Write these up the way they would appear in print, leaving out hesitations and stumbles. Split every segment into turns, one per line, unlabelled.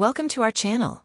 Welcome to our channel.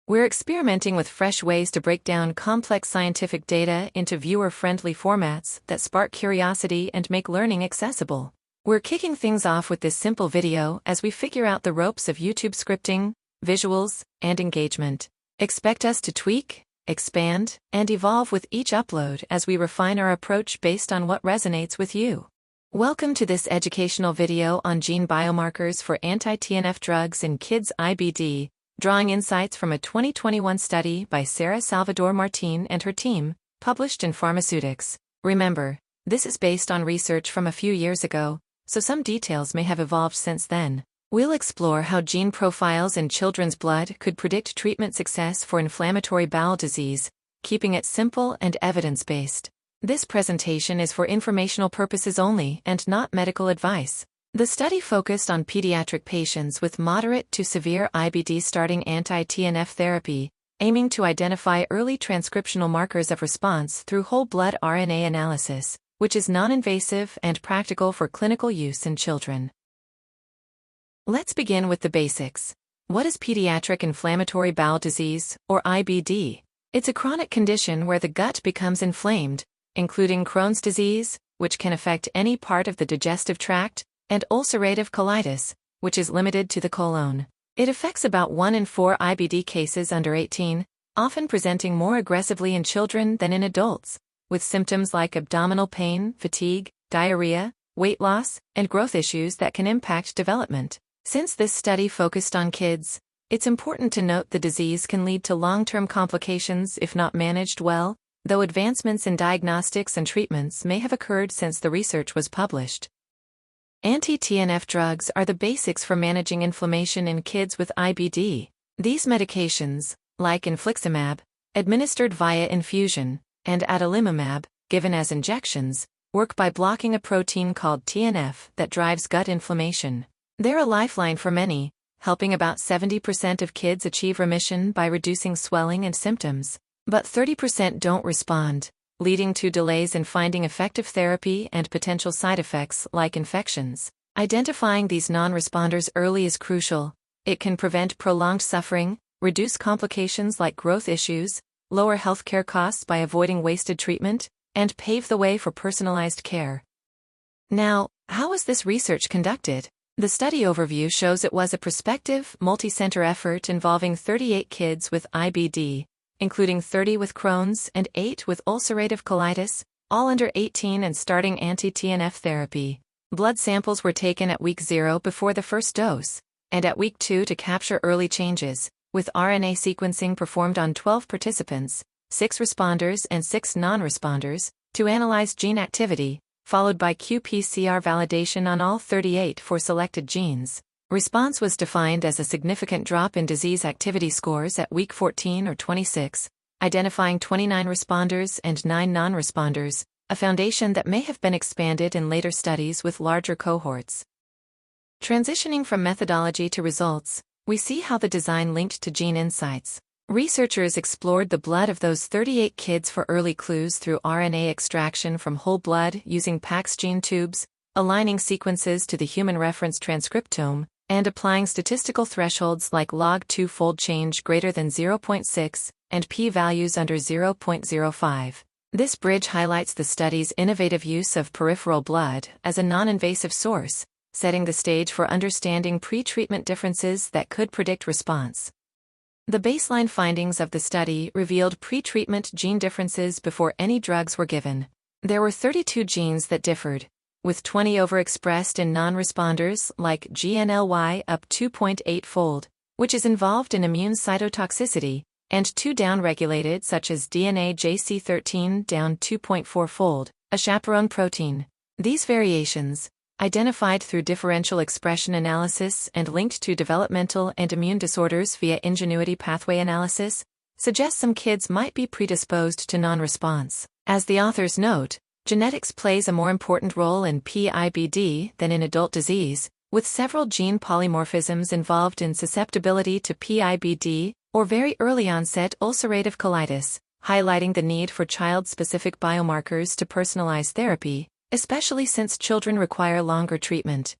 We're experimenting with fresh ways to break down complex scientific data into viewer-friendly formats that spark curiosity and make learning accessible. We're kicking things off with this simple video as we figure out the ropes of YouTube scripting, visuals, and engagement. Expect us to tweak, expand, and evolve with each upload as we refine our approach based on what resonates with you. Welcome to this educational video on gene biomarkers for anti-TNF drugs in kids IBD, drawing insights from a 2021 study by Sarah Salvador Martin and her team, published in Pharmaceutics. Remember, this is based on research from a few years ago, so some details may have evolved since then. We'll explore how gene profiles in children's blood could predict treatment success for inflammatory bowel disease, keeping it simple and evidence-based. This presentation is for informational purposes only and not medical advice. The study focused on pediatric patients with moderate to severe IBD starting anti-TNF therapy, aiming to identify early transcriptional markers of response through whole blood RNA analysis, which is non-invasive and practical for clinical use in children. Let's begin with the basics. What is pediatric inflammatory bowel disease, or IBD? It's a chronic condition where the gut becomes inflamed, including Crohn's disease, which can affect any part of the digestive tract, and ulcerative colitis, which is limited to the colon. It affects about 1 in 4 IBD cases under 18, often presenting more aggressively in children than in adults, with symptoms like abdominal pain, fatigue, diarrhea, weight loss, and growth issues that can impact development. Since this study focused on kids, it's important to note the disease can lead to long-term complications if not managed well, though advancements in diagnostics and treatments may have occurred since the research was published. Anti-TNF drugs are the basics for managing inflammation in kids with IBD. These medications, like infliximab, administered via infusion, and adalimumab, given as injections, work by blocking a protein called TNF that drives gut inflammation. They're a lifeline for many, helping about 70% of kids achieve remission by reducing swelling and symptoms. But 30% don't respond, leading to delays in finding effective therapy and potential side effects like infections. Identifying these non-responders early is crucial. It can prevent prolonged suffering, reduce complications like growth issues, lower healthcare costs by avoiding wasted treatment, and pave the way for personalized care. Now, how was this research conducted? The study overview shows it was a prospective, multi-center effort involving 38 kids with IBD, including 30 with Crohn's and 8 with ulcerative colitis, all under 18 and starting anti-TNF therapy. Blood samples were taken at week 0 before the first dose, and at week 2 to capture early changes, with RNA sequencing performed on 12 participants, 6 responders and 6 non-responders, to analyze gene activity, followed by qPCR validation on all 38 for selected genes. Response was defined as a significant drop in disease activity scores at week 14 or 26, identifying 29 responders and 9 non-responders, a foundation that may have been expanded in later studies with larger cohorts. Transitioning from methodology to results, we see how the design linked to gene insights. Researchers explored the blood of those 38 kids for early clues through RNA extraction from whole blood using PAX gene tubes, aligning sequences to the human reference transcriptome, and applying statistical thresholds like log 2-fold change greater than 0.6 and p-values under 0.05. This bridge highlights the study's innovative use of peripheral blood as a non-invasive source, setting the stage for understanding pre-treatment differences that could predict response. The baseline findings of the study revealed pre-treatment gene differences before any drugs were given. There were 32 genes that differed, with 20 overexpressed in non-responders like GNLY up 2.8-fold, which is involved in immune cytotoxicity, and 2 downregulated such as DNA JC13 down 2.4-fold, a chaperone protein. These variations, identified through differential expression analysis and linked to developmental and immune disorders via ingenuity pathway analysis, suggest some kids might be predisposed to non-response. As the authors note, genetics plays a more important role in PIBD than in adult disease, with several gene polymorphisms involved in susceptibility to PIBD or very early onset ulcerative colitis, highlighting the need for child-specific biomarkers to personalize therapy, especially since children require longer treatment.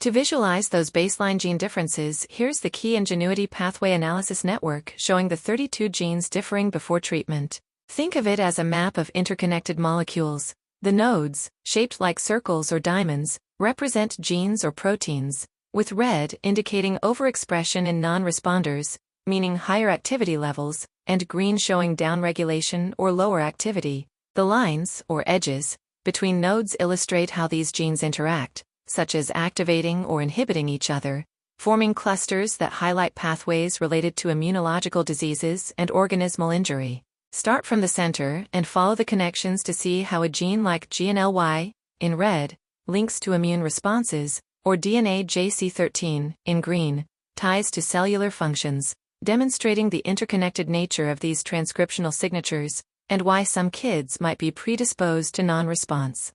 To visualize those baseline gene differences, here's the key ingenuity pathway analysis network showing the 32 genes differing before treatment. Think of it as a map of interconnected molecules. The nodes, shaped like circles or diamonds, represent genes or proteins, with red indicating overexpression in non-responders, meaning higher activity levels, and green showing downregulation or lower activity. The lines, or edges, between nodes illustrate how these genes interact, such as activating or inhibiting each other, forming clusters that highlight pathways related to immunological diseases and organismal injury. Start from the center and follow the connections to see how a gene like GNLY, in red, links to immune responses, or DNA JC13, in green, ties to cellular functions, demonstrating the interconnected nature of these transcriptional signatures, and why some kids might be predisposed to non-response.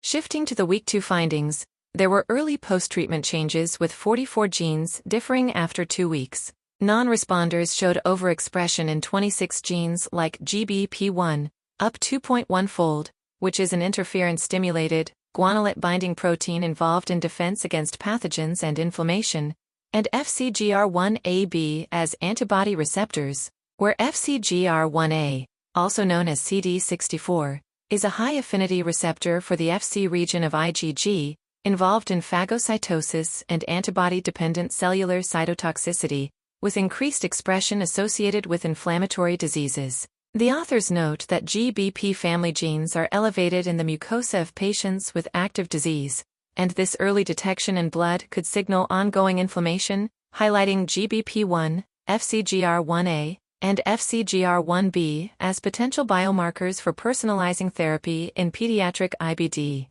Shifting to the week 2 findings, there were early post-treatment changes with 44 genes differing after 2 weeks. Non-responders showed overexpression in 26 genes like GBP1, up 2.1-fold, which is an interferon-stimulated, guanylate-binding protein involved in defense against pathogens and inflammation, and FcGR1AB as antibody receptors, where FcGR1A, also known as CD64, is a high-affinity receptor for the Fc region of IgG, involved in phagocytosis and antibody-dependent cellular cytotoxicity, with increased expression associated with inflammatory diseases. The authors note that GBP family genes are elevated in the mucosa of patients with active disease, and this early detection in blood could signal ongoing inflammation, highlighting GBP1, FcGR1A, and FcGR1B as potential biomarkers for personalizing therapy in pediatric IBD.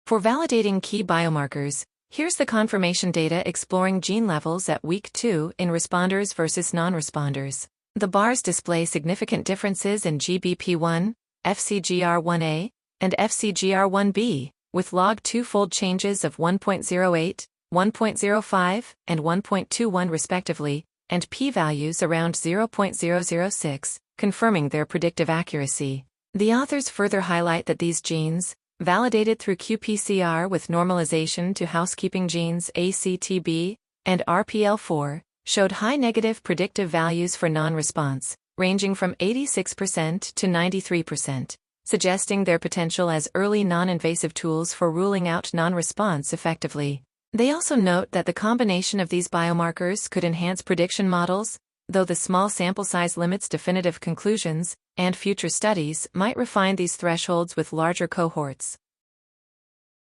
For validating key biomarkers, here's the confirmation data exploring gene levels at week 2 in responders versus non-responders. The bars display significant differences in GBP1, FcGR1A, and FcGR1B, with log 2-fold changes of 1.08, 1.05, and 1.21 respectively, and p-values around 0.006, confirming their predictive accuracy. The authors further highlight that these genes, validated through qPCR with normalization to housekeeping genes ACTB and RPL4, showed high negative predictive values for non-response, ranging from 86% to 93%, suggesting their potential as early non-invasive tools for ruling out non-response effectively. They also note that the combination of these biomarkers could enhance prediction models, though the small sample size limits definitive conclusions, and future studies might refine these thresholds with larger cohorts.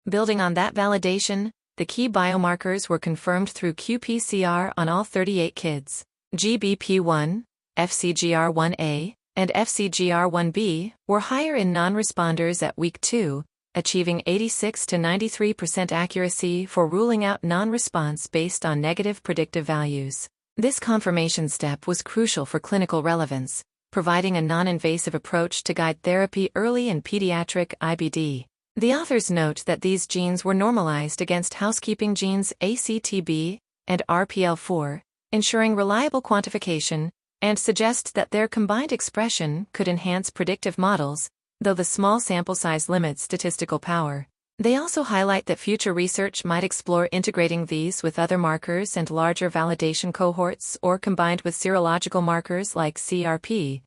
Building on that validation, the key biomarkers were confirmed through qPCR on all 38 kids. GBP1, FcGR1A, and FcGR1B were higher in non-responders at week 2, achieving 86 to 93% accuracy for ruling out non-response based on negative predictive values. This confirmation step was crucial for clinical relevance, providing a non-invasive approach to guide therapy early in pediatric IBD. The authors note that these genes were normalized against housekeeping genes ACTB and RPL4, ensuring reliable quantification, and suggest that their combined expression could enhance predictive models, though the small sample size limits statistical power. They also highlight that future research might explore integrating these with other markers and larger validation cohorts or combined with serological markers like CRP.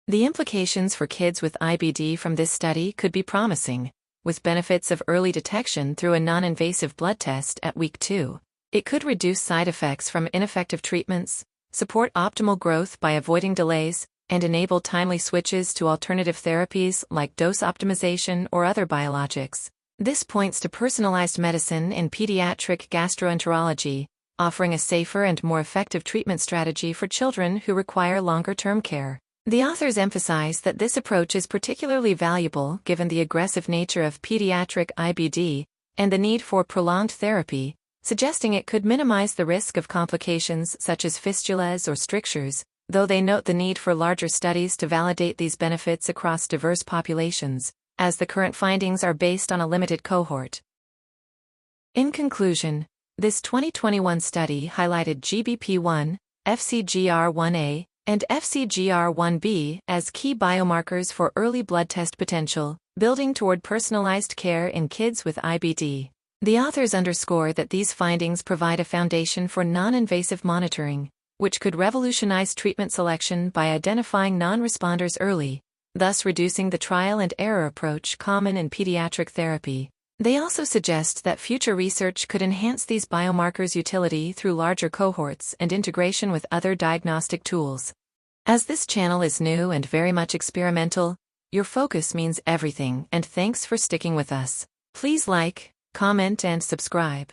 The implications for kids with IBD from this study could be promising, with benefits of early detection through a non-invasive blood test at week 2. It could reduce side effects from ineffective treatments, support optimal growth by avoiding delays, and enable timely switches to alternative therapies like dose optimization or other biologics. This points to personalized medicine in pediatric gastroenterology, offering a safer and more effective treatment strategy for children who require longer-term care. The authors emphasize that this approach is particularly valuable given the aggressive nature of pediatric IBD and the need for prolonged therapy, suggesting it could minimize the risk of complications such as fistulas or strictures, though they note the need for larger studies to validate these benefits across diverse populations, as the current findings are based on a limited cohort. In conclusion, this 2021 study highlighted GBP1, FcGR1A, and FcGR1B as key biomarkers for early blood test potential, building toward personalized care in kids with IBD. The authors underscore that these findings provide a foundation for non-invasive monitoring, which could revolutionize treatment selection by identifying non-responders early, thus reducing the trial-and-error approach common in pediatric therapy. They also suggest that future research could enhance these biomarkers' utility through larger cohorts and integration with other diagnostic tools. As this channel is new and very much experimental, your focus means everything, and thanks for sticking with us. Please like, comment and subscribe.